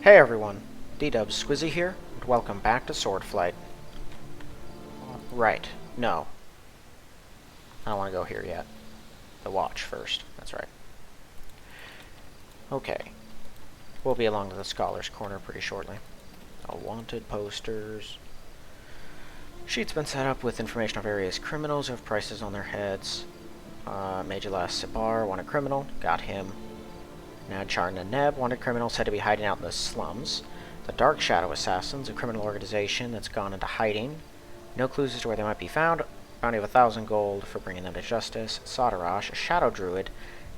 Hey everyone, D-Dubs Squizzy here, and welcome back to Swordflight. Right, no. I don't want to go here yet. The watch first, that's right. Okay. We'll be along to the Scholar's Corner pretty shortly. Wanted posters. Sheet's been set up with information on various criminals who have prices on their heads. Major Last Sibar, wanted criminal, got him. Now Charna Neb, wanted criminal, said to be hiding out in the slums. The Dark Shadow Assassins, a criminal organization that's gone into hiding. No clues as to where they might be found. Bounty of 1,000 gold for bringing them to justice. Sadarash, a shadow druid,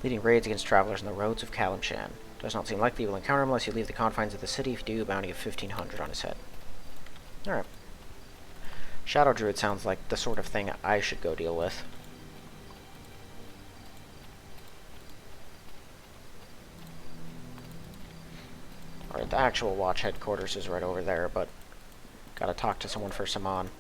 leading raids against travelers on the roads of Kalimshan. Does not seem likely you will encounter him unless you leave the confines of the city. If you do, a bounty of 1,500 on his head. Alright. Shadow druid sounds like the sort of thing I should go deal with. Alright, the actual watch headquarters is right over there, but gotta talk to someone for Saman.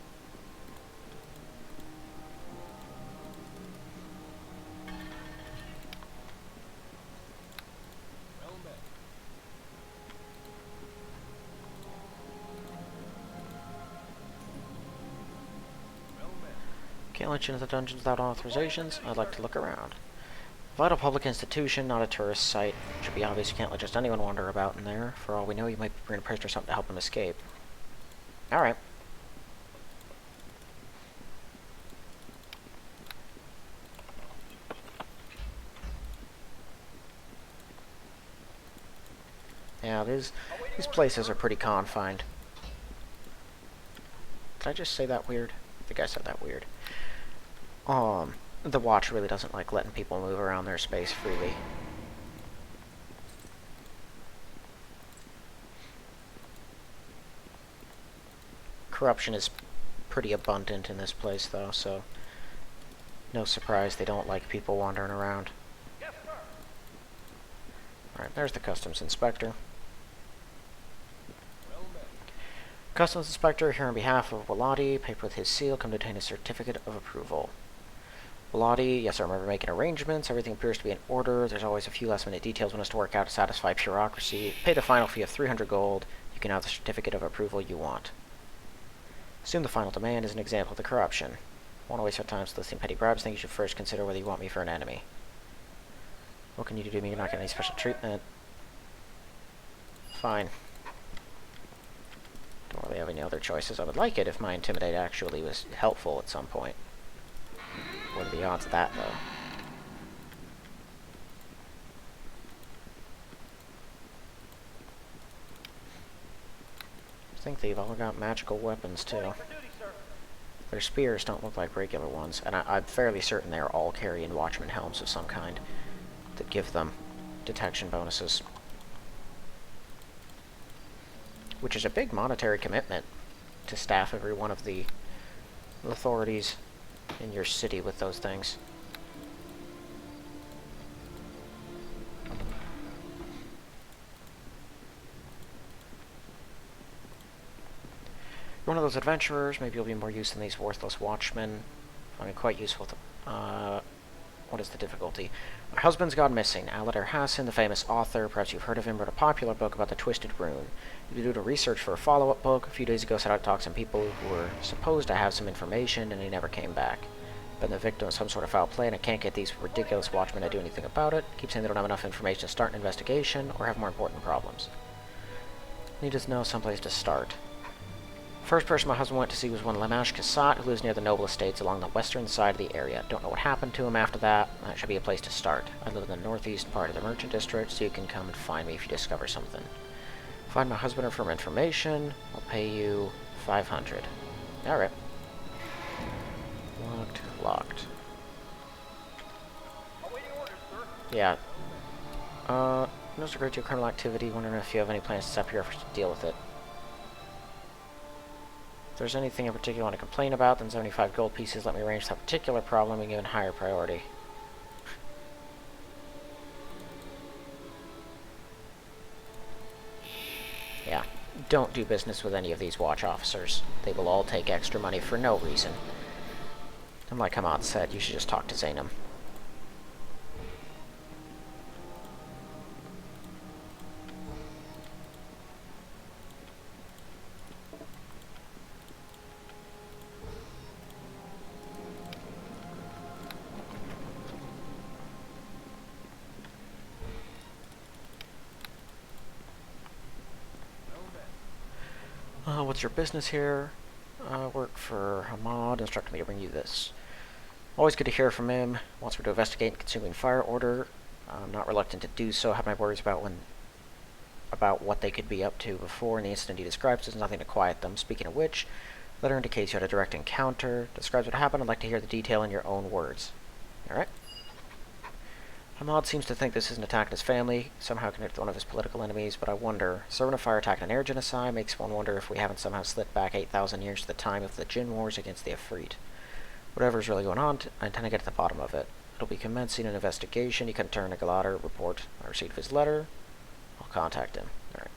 Can't let you into the dungeons without authorizations. I'd like to look around. Vital public institution, not a tourist site. It should be obvious you can't let just anyone wander about in there. For all we know, you might be bringing a prisoner something to help him escape. Alright. Yeah, these places are pretty confined. Did I just say that weird? I think I said that weird. The watch really doesn't like letting people move around their space freely. Corruption is pretty abundant in this place, though, so no surprise they don't like people wandering around. Yes, sir. Alright, there's the customs inspector. Customs inspector here on behalf of Waladi, paper with his seal, come to obtain a certificate of approval. Waladi, yes, I remember making arrangements. Everything appears to be in order. There's always a few last-minute details one has to work out to satisfy bureaucracy. Pay the final fee of 300 gold. You can have the certificate of approval you want. Assume the final demand is an example of the corruption. Won't waste your time soliciting petty bribes. Think you should first consider whether you want me for an enemy. What can you do to me? You're not getting any special treatment. Fine. Don't really have any other choices. I would like it if my intimidate actually was helpful at some point. What are the odds of that, though? I think they've all got magical weapons, too. Their spears don't look like regular ones, and I'm fairly certain they're all carrying watchman helms of some kind that give them detection bonuses. Which is a big monetary commitment to staff every one of the authorities in your city with those things. You're one of those adventurers. Maybe you'll be more use than these worthless watchmen. I mean, quite useful. What is the difficulty? My husband's gone missing. Alastair Hassan, the famous author, perhaps you've heard of him, wrote a popular book about the Twisted Rune. He did a research for a follow-up book. A few days ago, set out to talk to some people who were supposed to have some information, and he never came back. Been the victim of some sort of foul play, and I can't get these ridiculous watchmen to do anything about it. Keep saying they don't have enough information to start an investigation, or have more important problems. Need to know someplace to start. First person my husband went to see was one Lamash Kassat, who lives near the noble estates along the western side of the area. Don't know what happened to him after that. That should be a place to start. I live in the northeast part of the merchant district, so you can come and find me if you discover something. Find my husband or for information. I'll pay you 500. Alright. Locked. Locked. Yeah. Notice a great deal of criminal activity. Wondering if you have any plans to set up your efforts to deal with it. If there's anything in particular you want to complain about, then 75 gold pieces let me arrange that particular problem and give it higher priority. Yeah. Don't do business with any of these watch officers. They will all take extra money for no reason. And like Hamad said, you should just talk to Zainam. What's your business here? Work for Hamad, instructed me to bring you this. Always good to hear from him. Wants me to investigate consuming fire order. I'm not reluctant to do so. Have my worries about what they could be up to before, and the incident he describes does nothing to quiet them. Speaking of which, letter indicates you had a direct encounter. Describes what happened. I'd like to hear the detail in your own words. Alright. Hamad seems to think this is an attack on his family, somehow connected to one of his political enemies, but I wonder. Servant of fire attack and an air genocide makes one wonder if we haven't somehow slipped back 8,000 years to the time of the Jin Wars against the Efreet. Whatever's really going on, I intend to get to the bottom of it. It'll be commencing an investigation. You can turn to Galater, report I received his letter. I'll contact him. Alright.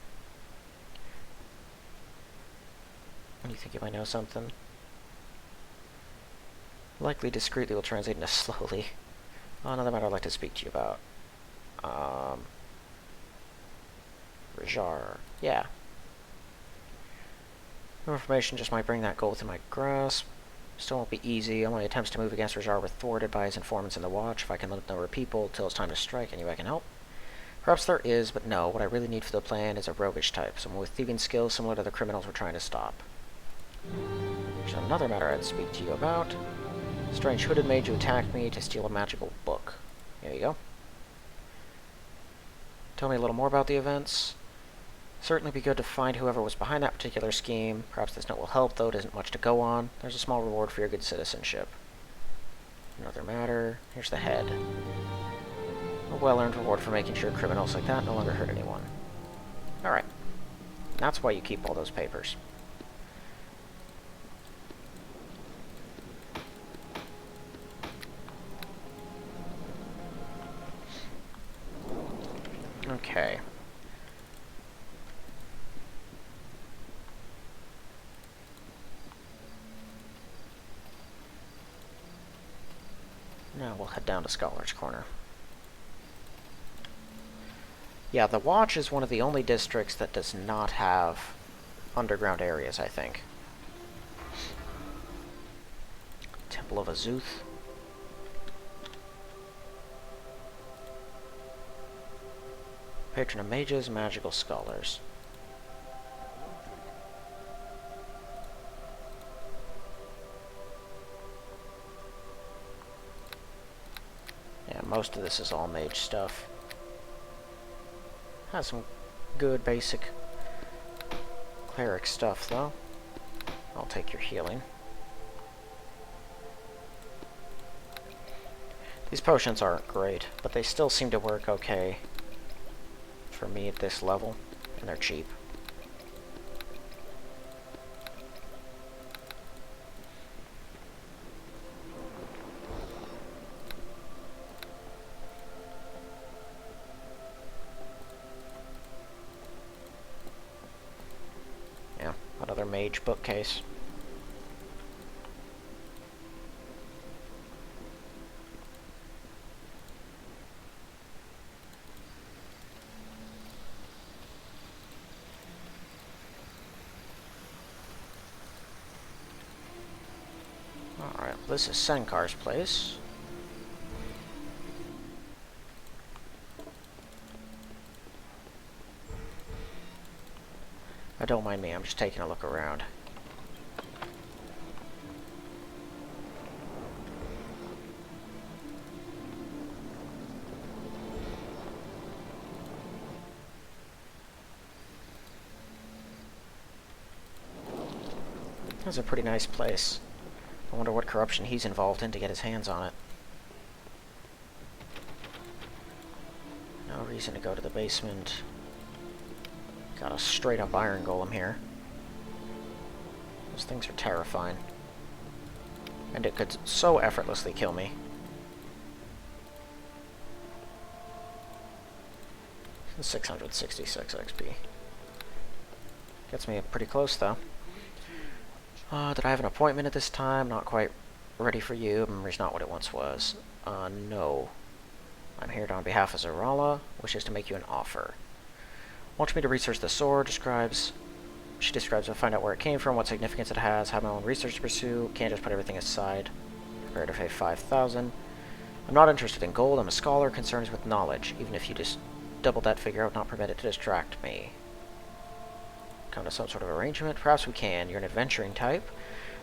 You think you might know something? Likely discreetly will translate into slowly. Another matter I'd like to speak to you about. Rajar. Yeah. No information just might bring that goal within my grasp. Still won't be easy. All my attempts to move against Rajar were thwarted by his informants in the Watch. If I can limit the number of people till it's time to strike, any way I can help. Perhaps there is, but no. What I really need for the plan is a roguish type, someone with thieving skills similar to the criminals we're trying to stop. There's another matter I'd speak to you about. Strange hooded mage who attacked me to steal a magical book. Here you go. Tell me a little more about the events. Certainly be good to find whoever was behind that particular scheme. Perhaps this note will help, though it isn't much to go on. There's a small reward for your good citizenship. Another matter. Here's the head. A well-earned reward for making sure criminals like that no longer hurt anyone. Alright. That's why you keep all those papers. Okay. Now we'll head down to Scholar's Corner. Yeah, the Watch is one of the only districts that does not have underground areas, I think. Temple of Azuth. Patron of mages, magical scholars. Yeah, most of this is all mage stuff. Has some good basic cleric stuff, though. I'll take your healing. These potions aren't great, but they still seem to work okay for me at this level, and they're cheap. Yeah, another mage bookcase. Alright, this is Senkar's place. Don't mind me, I'm just taking a look around. That's a pretty nice place. I wonder what corruption he's involved in to get his hands on it. No reason to go to the basement. Got a straight-up iron golem here. Those things are terrifying. And it could so effortlessly kill me. 666 XP. Gets me pretty close, though. Did I have an appointment at this time? Not quite ready for you. Memory's not what it once was. No. I'm here on behalf of Zarala, wishes to make you an offer. Wants me to research the sword, she describes to find out where it came from, what significance it has, have my own research to pursue, can't just put everything aside. Prepare to pay 5,000. I'm not interested in gold, I'm a scholar, concerned with knowledge. Even if you just double that figure, I would not permit it to distract me. come to some sort of arrangement? Perhaps we can. You're an adventuring type.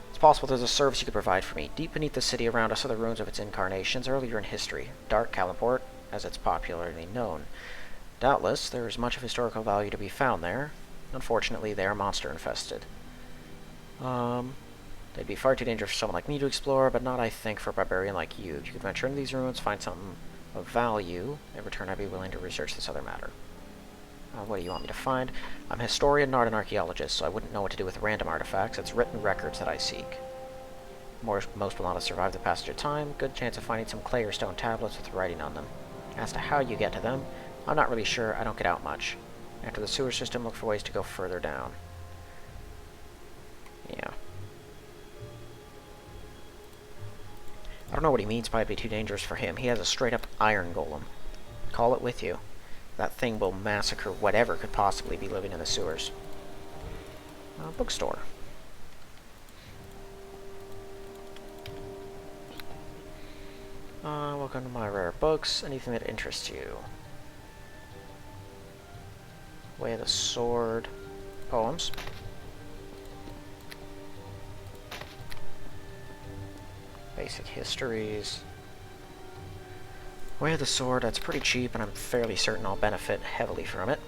It's possible there's a service you could provide for me. Deep beneath the city around us are the ruins of its incarnations earlier in history. Dark Calimport, as it's popularly known. Doubtless, there is much of historical value to be found there. Unfortunately, they are monster-infested. They'd be far too dangerous for someone like me to explore, but not, I think, for a barbarian like you. If you could venture into these ruins, find something of value, in return I'd be willing to research this other matter. What do you want me to find? I'm a historian, not an archaeologist, so I wouldn't know what to do with random artifacts. It's written records that I seek. Most will not have survived the passage of time. Good chance of finding some clay or stone tablets with writing on them. As to how you get to them, I'm not really sure. I don't get out much. After the sewer system, look for ways to go further down. Yeah. I don't know what he means by it'd be too dangerous for him. He has a straight-up iron golem. Call it with you. That thing will massacre whatever could possibly be living in the sewers. Bookstore. Welcome to my rare books. Anything that interests you. Way of the Sword. Poems. Basic histories. Way of the Sword, that's pretty cheap, and I'm fairly certain I'll benefit heavily from it.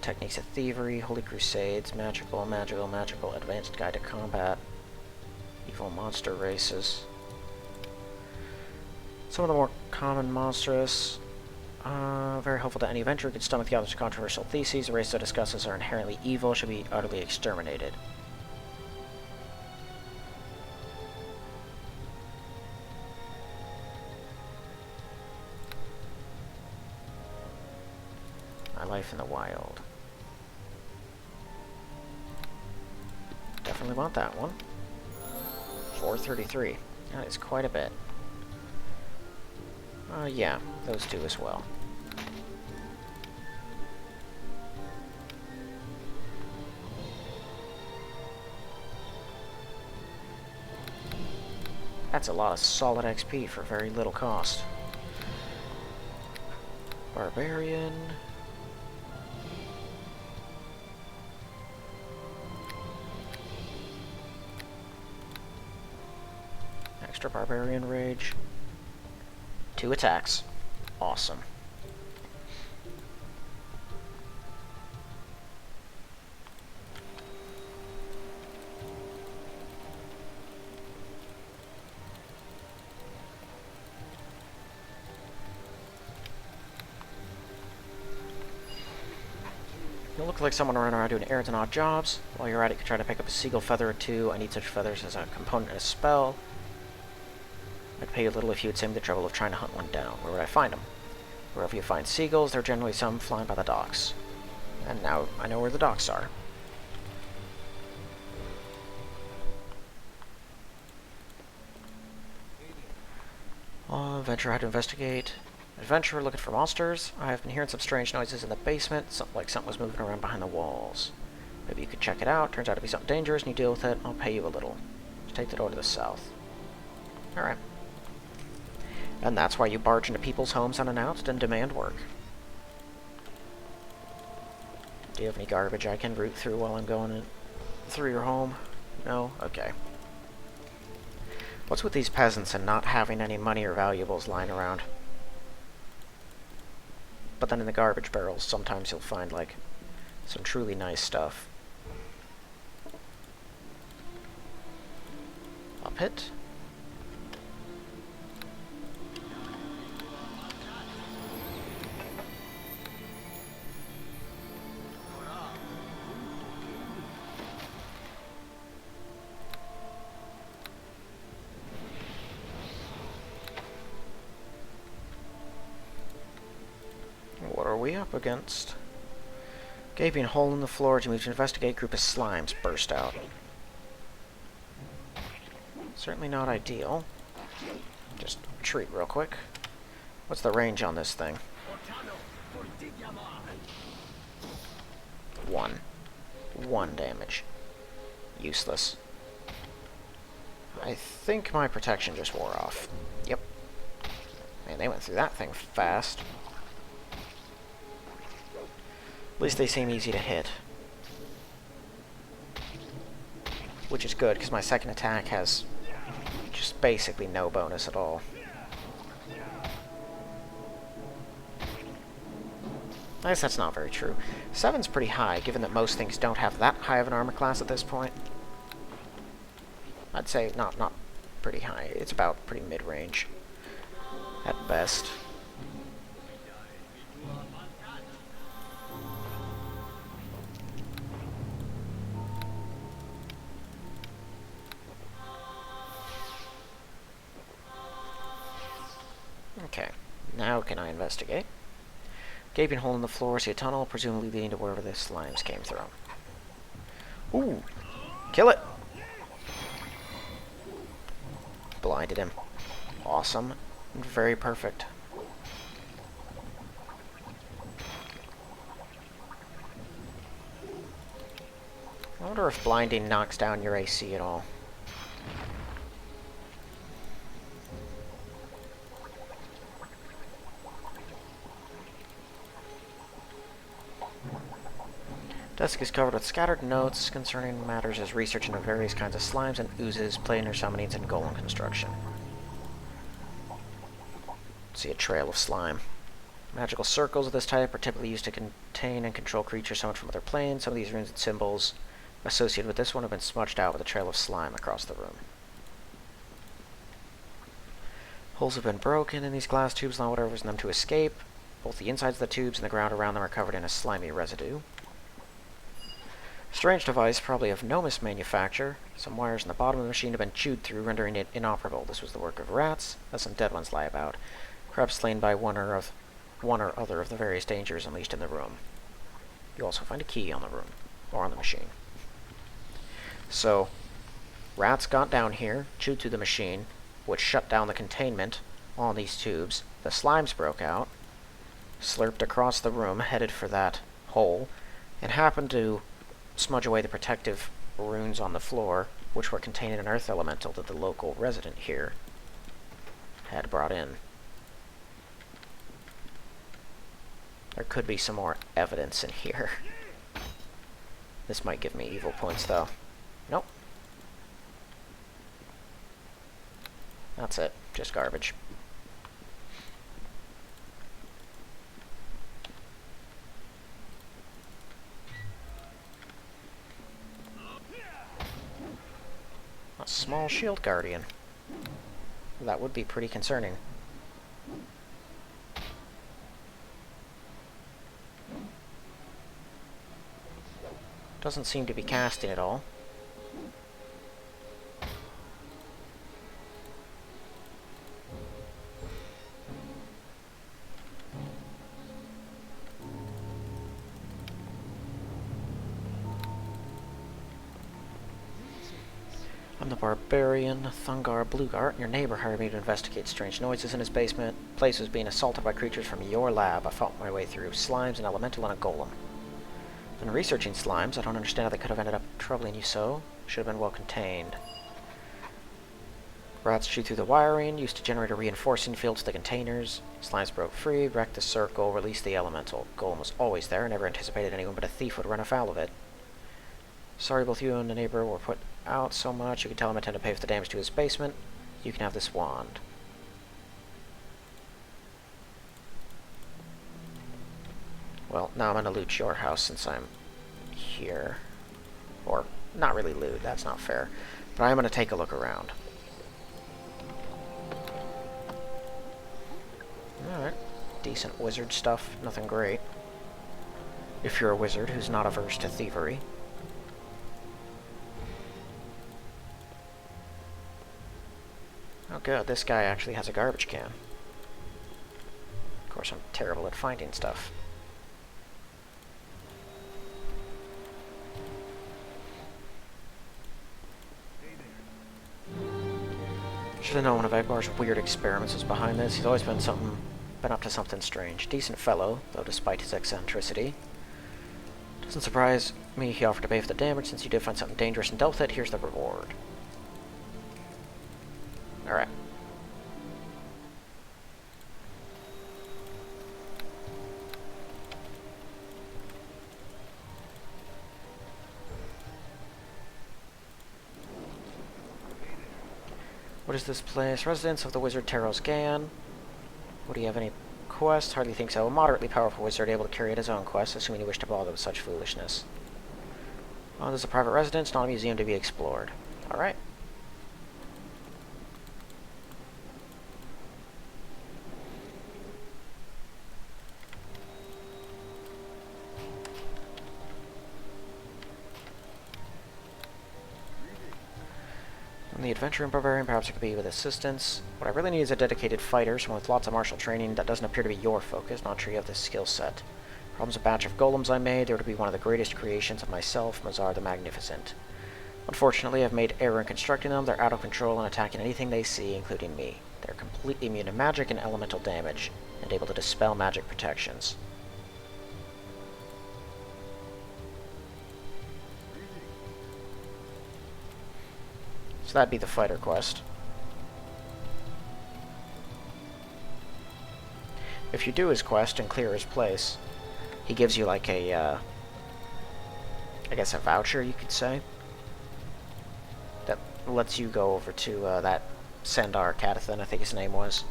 Techniques of Thievery, Holy Crusades, Magical, Advanced Guide to Combat, Evil Monster Races. Some of the more common monstrous, very helpful to any adventurer who can stomach the author's controversial theses. The races it discusses are inherently evil, should be utterly exterminated. My Life in the Wild. Definitely want that one. 433. That is quite a bit. Yeah, those two as well. That's a lot of solid XP for very little cost. Barbarian. Extra Barbarian Rage. 2 attacks. Awesome. You look like someone running around doing errands and odd jobs. While you're at it, you can try to pick up a seagull feather or 2. I need such feathers as a component in a spell. I'd pay you a little if you would save me the trouble of trying to hunt one down. Where would I find them? Wherever you find seagulls, there are generally some flying by the docks. And now I know where the docks are. Adventurer had to investigate. Adventurer looking for monsters. I have been hearing some strange noises in the basement, something like something was moving around behind the walls. Maybe you could check it out. Turns out to be something dangerous and you deal with it. I'll pay you a little. Just take the door to the south. Alright. And that's why you barge into people's homes unannounced and demand work. Do you have any garbage I can root through while I'm going through your home? No? Okay. What's with these peasants and not having any money or valuables lying around? But then in the garbage barrels, sometimes you'll find, like, some truly nice stuff. Up hit. What are we up against? Gaping hole in the floor as you move to investigate, group of slimes burst out. Certainly not ideal. Just retreat real quick. What's the range on this thing? 1. 1 damage. Useless. I think my protection just wore off. Yep. Man, they went through that thing fast. At least they seem easy to hit. which is good, because my second attack has just basically no bonus at all. I guess that's not very true. 7's pretty high, given that most things don't have that high of an armor class at this point. I'd say not pretty high. It's about pretty mid-range at best. Okay, now can I investigate? Gaping hole in the floor, see a tunnel, presumably leading to wherever the slimes came through. Ooh! Kill it! Blinded him. Awesome. Very perfect. I wonder if blinding knocks down your AC at all. Desk is covered with scattered notes concerning matters as research into various kinds of slimes and oozes, planar summonings, and golem construction. See a trail of slime. Magical circles of this type are typically used to contain and control creatures summoned from other planes. Some of these runes and symbols associated with this one have been smudged out with a trail of slime across the room. Holes have been broken in these glass tubes, allowing whatever's in them to escape. Both the insides of the tubes and the ground around them are covered in a slimy residue. Strange device, probably of Nomus manufacture. Some wires in the bottom of the machine have been chewed through, rendering it inoperable. This was the work of rats, as some dead ones lie about, perhaps slain by one or other of the various dangers unleashed in the room. You also find a key on the room, or on the machine. So, rats got down here, chewed through the machine, which shut down the containment on these tubes. The slimes broke out, slurped across the room, headed for that hole, and happened to smudge away the protective runes on the floor, which were contained in an earth elemental that the local resident here had brought in. There could be some more evidence in here. This might give me evil points, though. Nope. That's it. Just garbage. A small shield guardian. That would be pretty concerning. Doesn't seem to be casting at all. I'm the barbarian, Thungar Bluegart. Your neighbor hired me to investigate strange noises in his basement. The place was being assaulted by creatures from your lab. I fought my way through slimes, an elemental, and a golem. Been researching slimes. I don't understand how they could have ended up troubling you so. Should have been well contained. Rats chewed through the wiring, used to generate a reinforcing field to the containers. Slimes broke free, wrecked the circle, released the elemental. Golem was always there. I never anticipated anyone but a thief would run afoul of it. Sorry both you and the neighbor were put out so much. You can tell him I intend to pay for the damage to his basement. You can have this wand. Well, now I'm going to loot your house since I'm here. Or, not really loot, that's not fair. But I'm going to take a look around. Alright. Decent wizard stuff. Nothing great. If you're a wizard who's not averse to thievery. Oh good, this guy actually has a garbage can. Of course, I'm terrible at finding stuff. Should have known one of Egbar's weird experiments was behind this. He's always been up to something strange. Decent fellow, though despite his eccentricity. Doesn't surprise me he offered to pay for the damage. Since you did find something dangerous and dealt with it, here's the reward. Alright. What is this place? Residence of the wizard Teros Gan. Would he have any quests? Hardly think so. A moderately powerful wizard able to carry out his own quests, assuming he wished to bother with such foolishness. Oh, this is a private residence, not a museum to be explored. Alright. And the adventurer and barbarian, perhaps it could be with assistance. What I really need is a dedicated fighter, someone with lots of martial training. That doesn't appear to be your focus. Not sure you have this skill set. Problem's a batch of golems I made. They were to be one of the greatest creations of myself, Mazar the Magnificent. Unfortunately, I've made error in constructing them. They're out of control and attacking anything they see, including me. They're completely immune to magic and elemental damage, and able to dispel magic protections. So that'd be the fighter quest. If you do his quest and clear his place, he gives you like a, I guess a voucher, you could say, that lets you go over to that Sandar Catathan, I think his name was,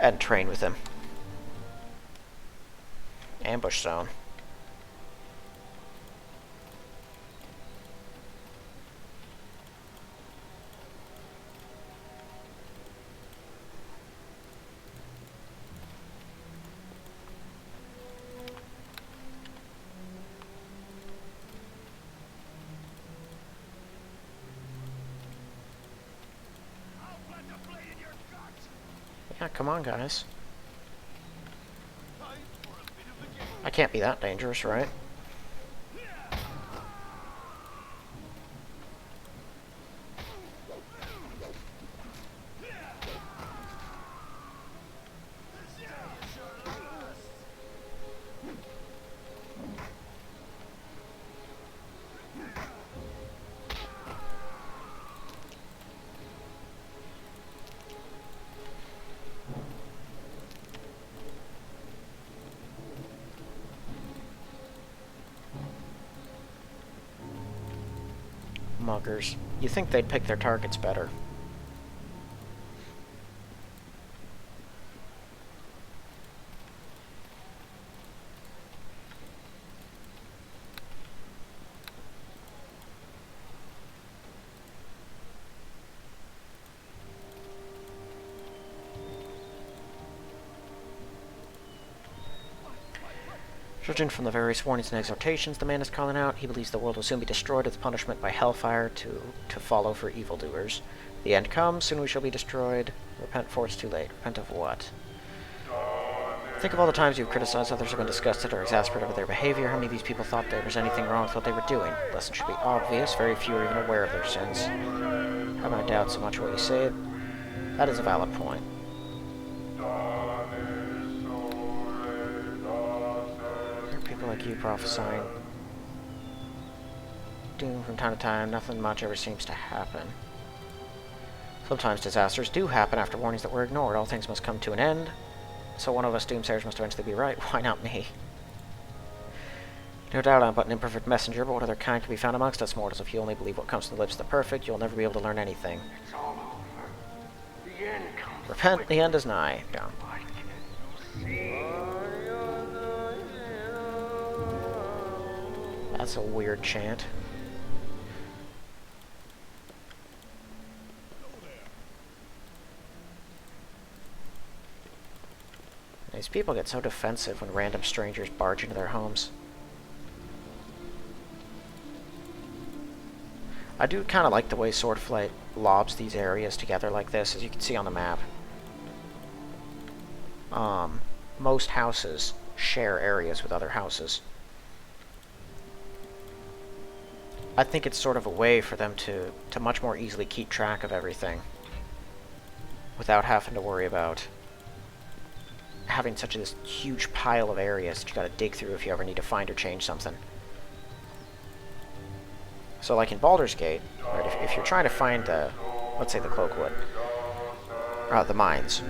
and train with him. Ambush zone. Yeah, come on, guys. I can't be that dangerous, right? Muggers. You think they'd pick their targets better. Judging from the various warnings and exhortations the man is calling out, he believes the world will soon be destroyed as punishment by hellfire to follow for evildoers. The end comes, soon we shall be destroyed. Repent before it's too late. Repent of what? Think of all the times you've criticized others or been disgusted or exasperated over their behavior. How many of these people thought there was anything wrong with what they were doing? The lesson should be obvious. Very few are even aware of their sins. How can I doubt so much what you say? That is a valid point. Like you prophesying doom from time to time, nothing much ever seems to happen. Sometimes disasters do happen after warnings that were ignored. All things must come to an end, so one of us doomsayers must eventually be right. Why not me? No doubt I'm but an imperfect messenger, but what other kind can be found amongst us mortals? If you only believe what comes from the lips of the perfect, you'll never be able to learn anything. It's all over. The end comes. Repent, the end is nigh. Yeah. Why can't you see? That's a weird chant. These people get so defensive when random strangers barge into their homes. I do kind of like the way Swordflight lobs these areas together like this, as you can see on the map. Most houses share areas with other houses. I think it's sort of a way for them to much more easily keep track of everything without having to worry about having such this huge pile of areas that you gotta dig through if you ever need to find or change something. So like in Baldur's Gate, right, if you're trying to find the, let's say the Cloakwood, the mines,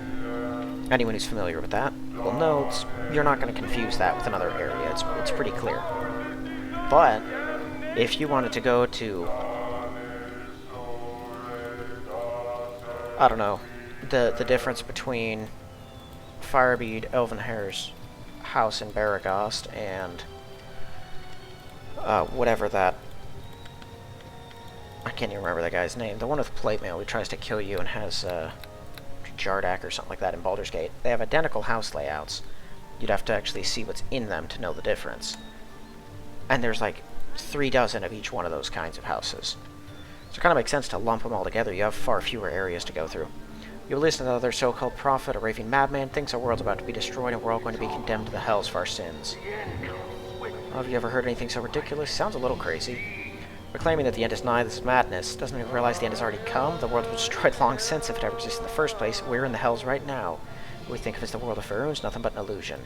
anyone who's familiar with that will know you're not going to confuse that with another area. It's pretty clear. But if you wanted to go to I don't know, the difference between Firebeard Elvenhair's house in Baragast and whatever that, I can't even remember that guy's name. The one with plate mail who tries to kill you and has Jardak or something like that in Baldur's Gate. They have identical house layouts. You'd have to actually see what's in them to know the difference. And there's like 3 dozen of each one of those kinds of houses. So it kind of makes sense to lump them all together. You have far fewer areas to go through. You listen to the other so-called prophet, a raving madman, thinks our world's about to be destroyed and we're all going to be condemned to the hells for our sins. The end comes swiftly. Have you ever heard anything so ridiculous? Sounds a little crazy. But claiming that the end is nigh, this is madness. Doesn't even realize the end has already come. The world was destroyed long since if it ever existed in the first place. We're in the hells right now. What we think of as the world of Faerun's nothing but an illusion.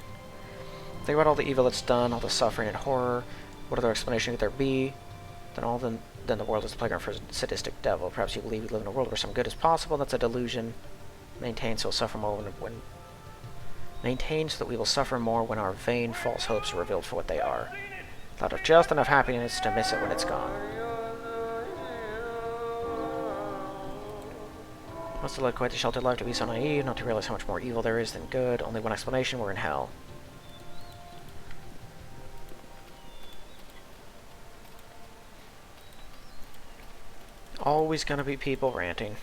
Think about all the evil it's done, all the suffering and horror. What other explanation could there be? Then the world is the playground for a sadistic devil. Perhaps you believe we live in a world where some good is possible. That's a delusion. Maintain so suffer more when maintain so that we will suffer more when our vain, false hopes are revealed for what they are. Out of just enough happiness to miss it when it's gone. Must have led quite the sheltered life to be so naive, not to realize how much more evil there is than good. Only one explanation: we're in hell. Always gonna be people ranting.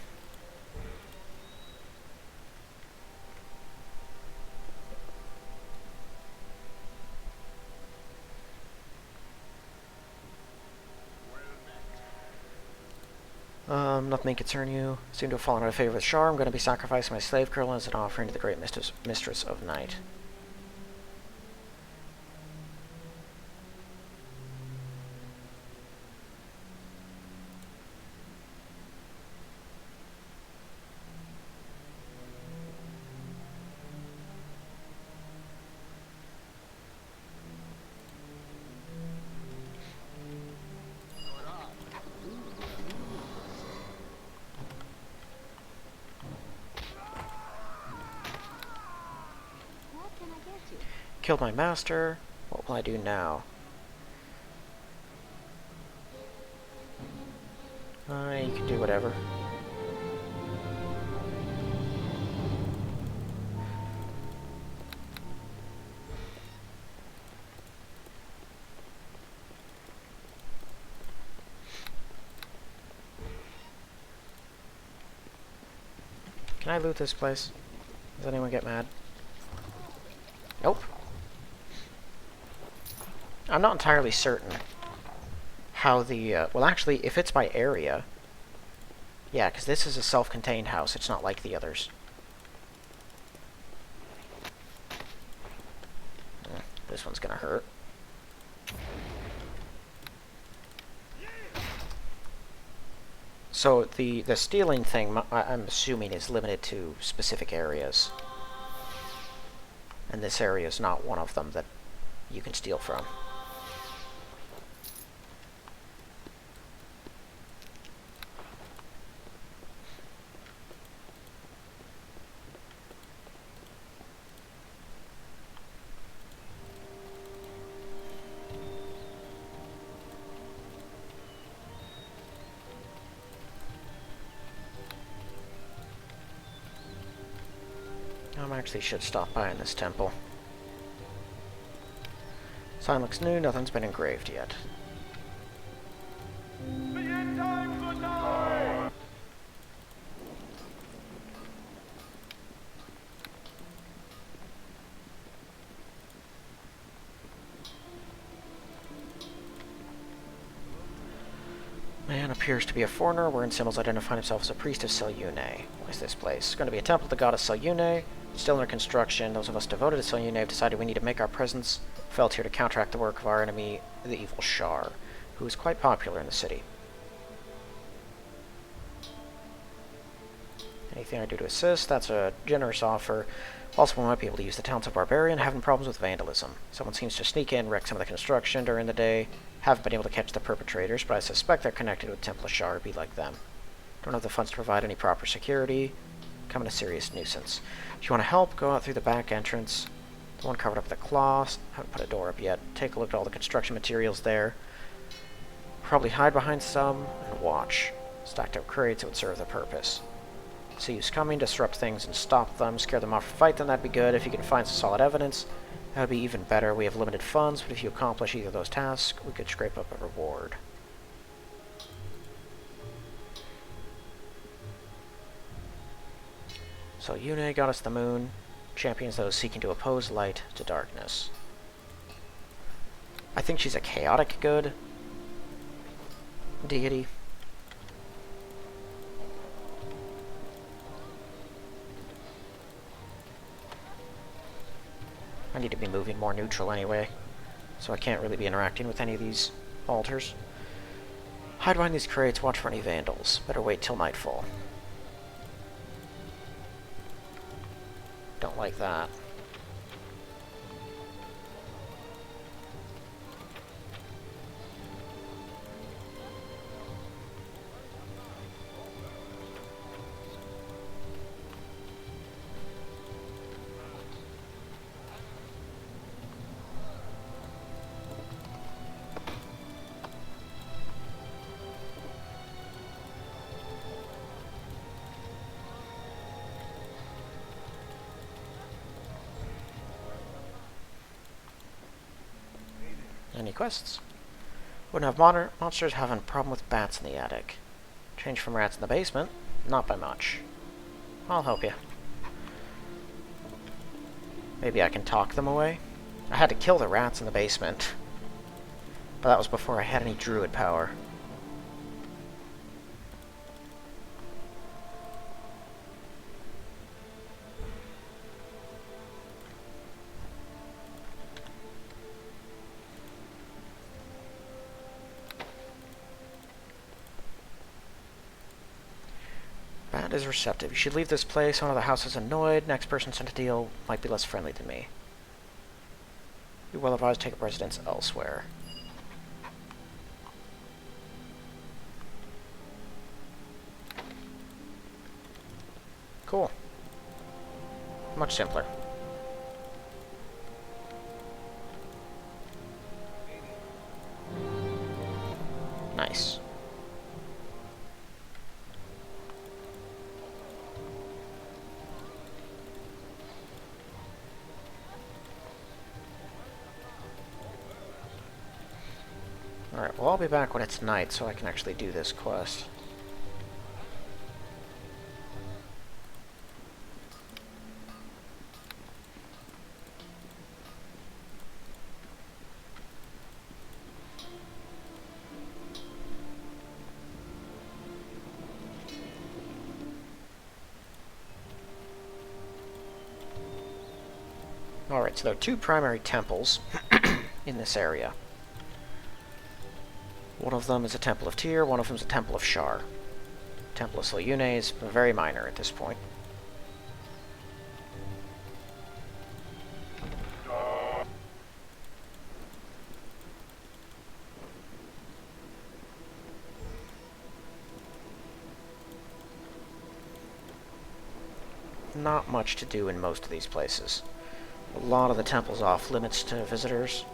Nothing may concern you. Seem to have fallen out of favor with Shar. I'm going to be sacrificing my slave girl as an offering to the great mistress of night. Killed my master. What will I do now? You can do whatever. Can I loot this place? Does anyone get mad? Nope. I'm not entirely certain how the, well actually, if it's by area, yeah, because this is a self-contained house, it's not like the others. This one's gonna hurt. So the stealing thing, I'm assuming, is limited to specific areas. And this area is not one of them that you can steal from. I actually should stop by in this temple. Sign looks new, nothing's been engraved yet. The end times are nigh! Man appears to be a foreigner, wearing symbols identifying himself as a priest of Selûne. What is this place? It's going to be a temple to the goddess Selûne. Still under construction. Those of us devoted to Selûne have decided we need to make our presence felt here to counteract the work of our enemy, the evil Shar, who is quite popular in the city. Anything I do to assist? That's a generous offer. Also, we might be able to use the talents of Barbarian, having problems with vandalism. Someone seems to sneak in, wreck some of the construction during the day. Haven't been able to catch the perpetrators, but I suspect they're connected with Temple of Shar, be like them. Don't have the funds to provide any proper security. Becoming a serious nuisance. If you want to help, go out through the back entrance. The one covered up with the cloths. Haven't put a door up yet. Take a look at all the construction materials there. Probably hide behind some and watch. Stacked up crates that would serve the purpose. see who's coming, disrupt things and stop them, scare them off a fight, then that'd be good. If you can find some solid evidence, that would be even better. We have limited funds, but if you accomplish either of those tasks, we could scrape up a reward. So NWNEE got us the moon, champions those seeking to oppose light to darkness. I think she's a chaotic good deity. I need to be moving more neutral anyway, so I can't really be interacting with any of these altars. Hide behind these crates, watch for any vandals. Better wait till nightfall. Don't like that. Any quests? Wouldn't have monsters having a problem with bats in the attic. Change from rats in the basement? Not by much. I'll help you. Maybe I can talk them away? I had to kill the rats in the basement. But that was before I had any druid power. Bat is receptive. You should leave this place. Owner of the house is annoyed. Next person sent to deal might be less friendly than me. Be well advised to take up residence elsewhere. Cool. Much simpler. Nice. Alright, well I'll be back when it's night so I can actually do this quest. Alright, so there are two primary temples in this area. One of them is a Temple of Tyr, one of them is a Temple of Shar. Temple of NWNEE is very minor at this point. Not much to do in most of these places. A lot of the temple's off limits to visitors.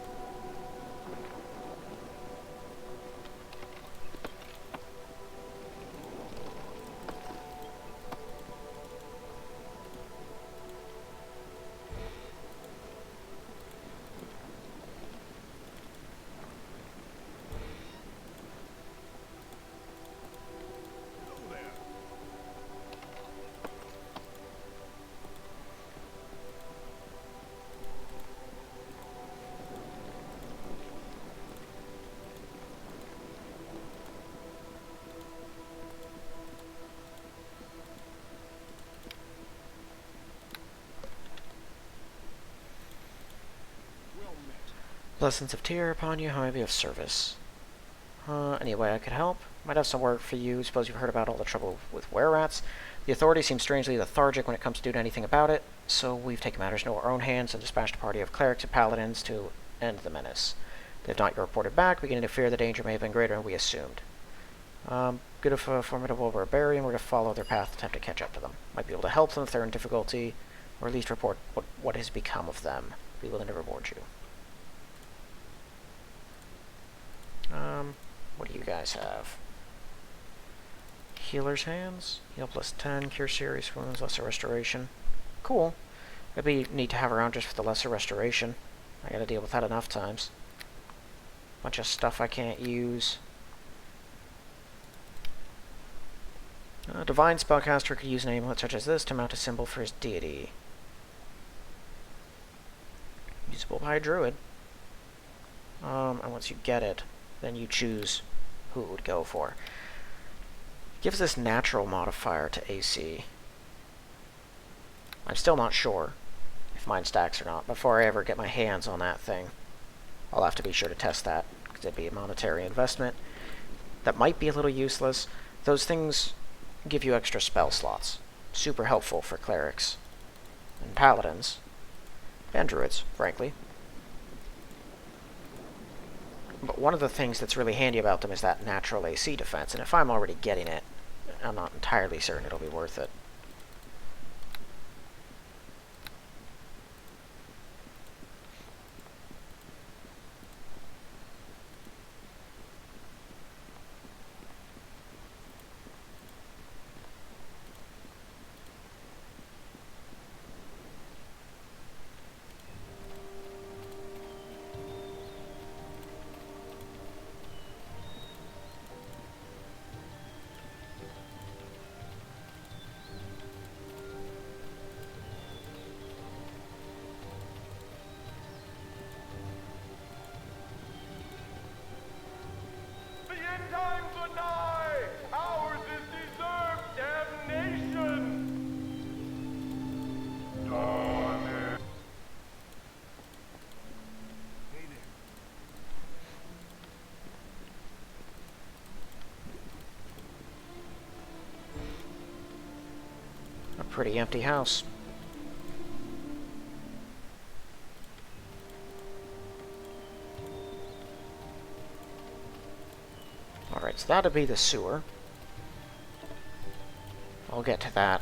Blessings of Tyr upon you, how may I be of service? Any way I could help? Might have some work for you. Suppose you've heard about all the trouble with were-rats. The authorities seem strangely lethargic when it comes to doing anything about it, so we've taken matters into our own hands and dispatched a party of clerics and paladins to end the menace. They have not yet reported back, beginning to fear the danger may have been greater than we assumed. Good of a formidable barbarian, we're to follow their path and attempt to catch up to them. Might be able to help them if they're in difficulty, or at least report what has become of them. Be willing to reward you. What do you guys have? Healer's Hands. Heal plus 10, cure serious wounds, lesser restoration. Cool. It'd be neat to have around just for the lesser restoration. I gotta deal with that enough times. Bunch of stuff I can't use. A divine spellcaster could use an amulet such as this to mount a symbol for his deity. Usable by a druid. And once you get it, then you choose who it would go for. Gives this natural modifier to AC. I'm still not sure if mine stacks or not. Before I ever get my hands on that thing, I'll have to be sure to test that, because it'd be a monetary investment. That might be a little useless. Those things give you extra spell slots. Super helpful for clerics and paladins and druids, frankly. But one of the things that's really handy about them is that natural AC defense, and if I'm already getting it, I'm not entirely certain it'll be worth it. The end times are nigh! Ours is deserved damnation! Done. Hey there. A pretty empty house. Alright, so that'll be the sewer. I'll get to that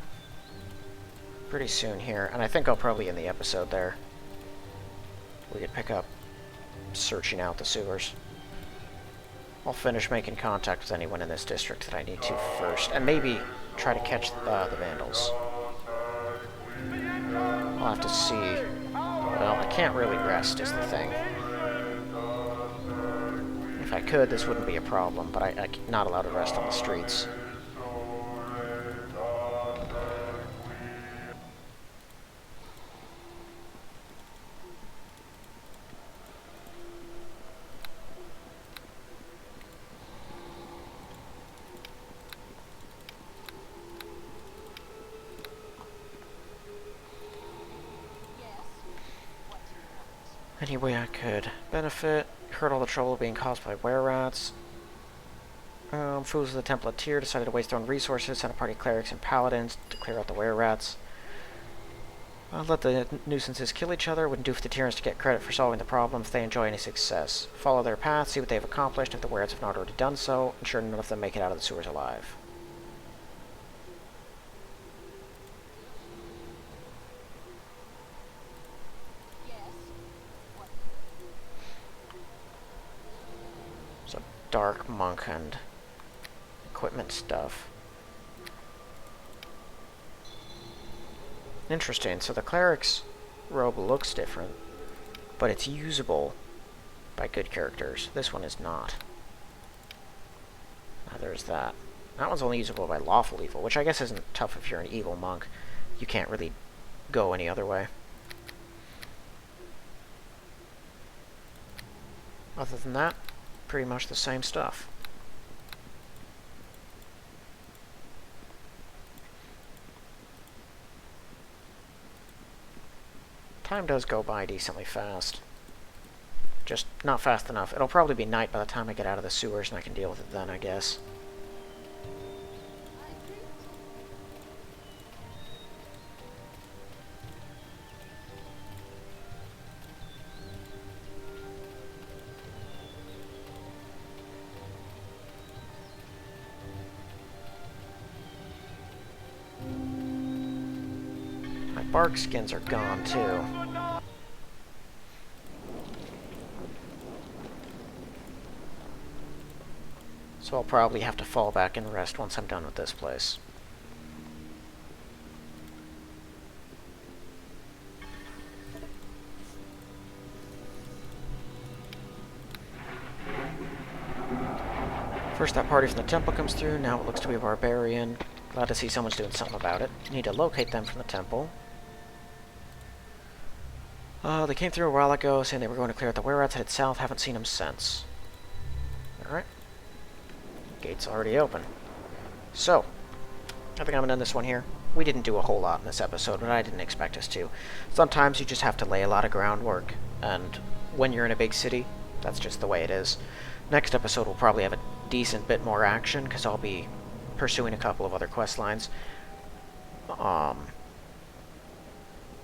pretty soon here, and I think I'll probably end the episode there. We could pick up searching out the sewers. I'll finish making contact with anyone in this district that I need to first, and maybe try to catch the vandals. I'll have to see. Well, I can't really rest is the thing. If I could, this wouldn't be a problem, but I'm not allowed to rest on the streets. Any way I could benefit. Heard all the trouble being caused by were-rats. Fools of the Temple of Tyr decided to waste their own resources, sent a party of clerics and paladins to clear out the were-rats. Let the nuisances kill each other. Wouldn't do for the Tyrants to get credit for solving the problem if they enjoy any success. Follow their path, see what they've accomplished if the were-rats have not already done so. Ensure none of them make it out of the sewers alive. So, dark monk and equipment stuff. Interesting. So the cleric's robe looks different, but it's usable by good characters. This one is not. Now there's that. That one's only usable by lawful evil, which I guess isn't tough if you're an evil monk. You can't really go any other way. Other than that, pretty much the same stuff. Time does go by decently fast. Just not fast enough. It'll probably be night by the time I get out of the sewers and I can deal with it then, I guess. My bark skins are gone too. So I'll probably have to fall back and rest once I'm done with this place. First that party from the temple comes through, now it looks to be a barbarian. Glad to see someone's doing something about it. Need to locate them from the temple. They came through a while ago, saying they were going to clear out the were-rats, headed south, haven't seen them since. Alright. Gate's already open. So, I think I'm going to end this one here. We didn't do a whole lot in this episode, but I didn't expect us to. Sometimes you just have to lay a lot of groundwork, and when you're in a big city, that's just the way it is. Next episode will probably have a decent bit more action, because I'll be pursuing a couple of other quest lines.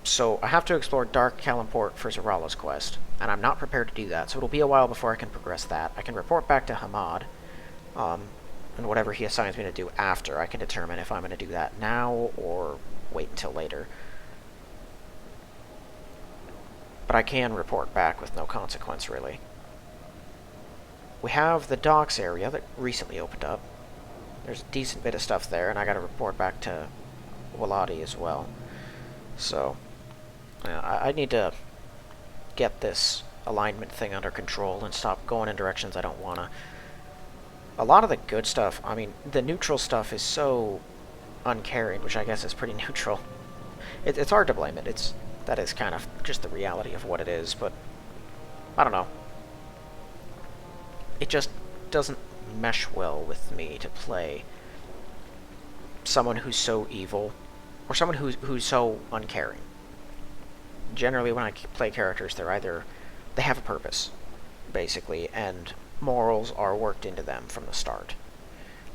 So I have to explore Dark Kalimport for Zarala's quest, and I'm not prepared to do that, so it'll be a while before I can progress that. I can report back to Hamad, and whatever he assigns me to do after, I can determine if I'm going to do that now or wait until later. But I can report back with no consequence, really. We have the docks area that recently opened up. There's a decent bit of stuff there, and I gotta report back to Waladi as well. So, I need to get this alignment thing under control and stop going in directions I don't wanna. A lot of the good stuff, I mean, the neutral stuff is so uncaring, which I guess is pretty neutral. It's hard to blame it. That is kind of just the reality of what it is, but I don't know. It just doesn't mesh well with me to play someone who's so evil, or someone who's so uncaring. Generally, when I play characters, they have a purpose, basically, and morals are worked into them from the start.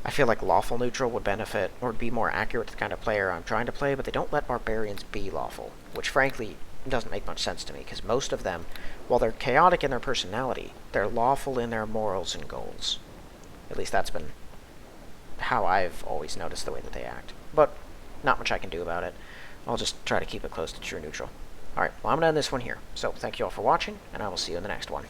I feel like lawful neutral would benefit, or would be more accurate to the kind of player I'm trying to play, but they don't let barbarians be lawful, which frankly doesn't make much sense to me, because most of them, while they're chaotic in their personality, they're lawful in their morals and goals. At least that's been how I've always noticed the way that they act. But not much I can do about it. I'll just try to keep it close to true neutral. Alright, well I'm going to end this one here. So thank you all for watching, and I will see you in the next one.